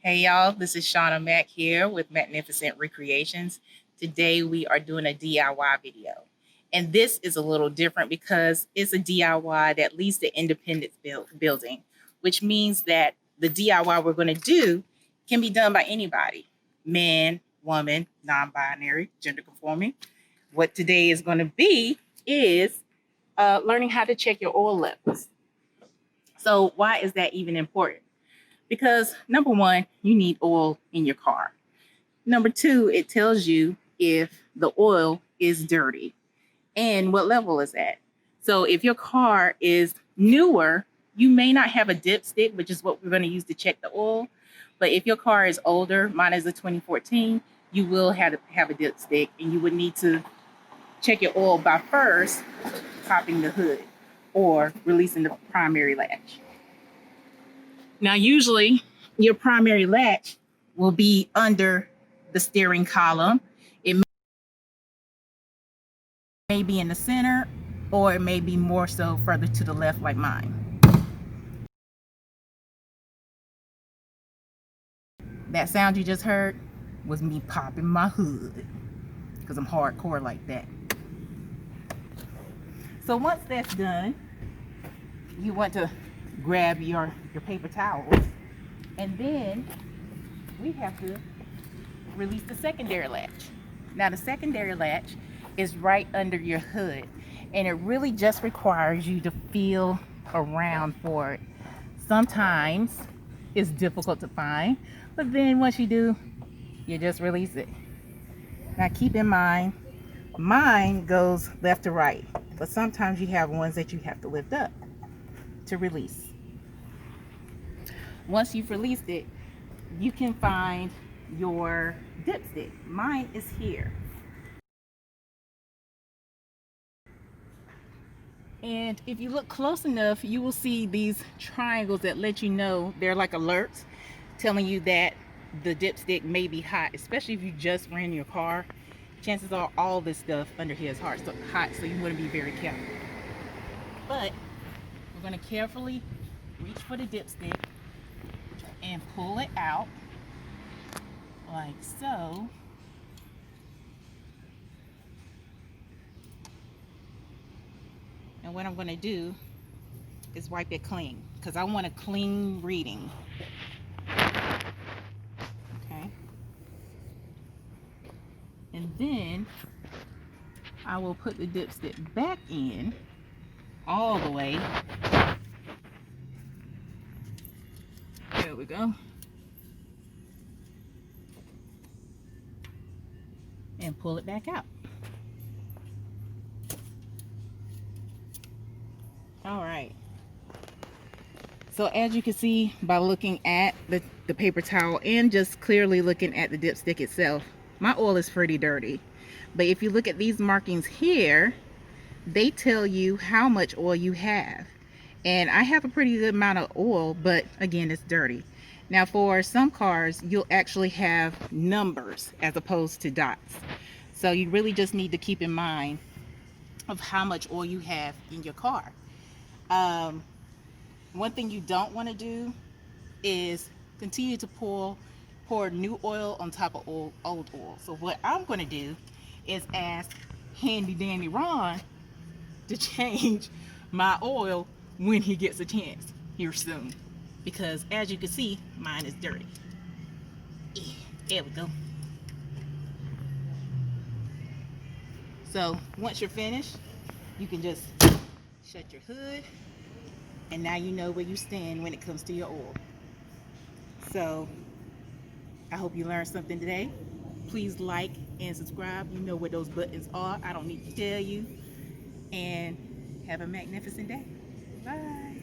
Hey y'all, this is Shauna Mack here with Magnificent Recreations. Today we are doing a DIY video. And this is a little different because it's a DIY that leads to independent building, which means that the DIY we're going to do can be done by anybody, man, woman, non-binary, gender conforming. What today is going to be is learning how to check your oil levels. So why is that even important? Because number one, you need oil in your car. Number two, it tells you if the oil is dirty and what level is that. So if your car is newer, you may not have a dipstick, which is what we're going to use to check the oil. But if your car is older, mine is a 2014, you will have a dipstick, and you would need to check your oil by first popping the hood or releasing the primary latch. Now, usually your primary latch will be under the steering column. It may be in the center, or it may be more so further to the left like mine. That sound you just heard was me popping my hood because I'm hardcore like that. So once that's done, you want to grab your paper towels, and then we have to release the secondary latch. Now the secondary latch is right under your hood, and it really just requires you to feel around for it. Sometimes it's difficult to find, but then once you do, you just release it. Now keep in mind, mine goes left to right, but sometimes you have ones that you have to lift up to release. Once you've released it, you can find your dipstick. Mine is here. And if you look close enough, you will see these triangles that let you know, they're like alerts telling you that the dipstick may be hot, especially if you just ran your car. Chances are all this stuff under here is hot, so you want to be very careful. But we're going to carefully reach for the dipstick and pull it out like so. And what I'm going to do is wipe it clean because I want a clean reading. Okay. And then I will put the dipstick back in all the way. There we go. And pull it back out. All right. So as you can see by looking at the paper towel and just clearly looking at the dipstick itself, my oil is pretty dirty. But if you look at these markings here, they tell you how much oil you have. And I have a pretty good amount of oil, but again, it's dirty. Now for some cars, you'll actually have numbers as opposed to dots. So you really just need to keep in mind of how much oil you have in your car. One thing you don't want to do is continue to pour new oil on top of old oil. So what I'm going to do is ask Handy Dandy Ron to change my oil when he gets a chance here soon, because as you can see, mine is dirty. There we go. So once you're finished, you can just shut your hood, and now you know where you stand when it comes to your oil. So I hope you learned something today. Please like and subscribe. You know where those buttons are. I don't need to tell you. And have a magnificent day. Bye.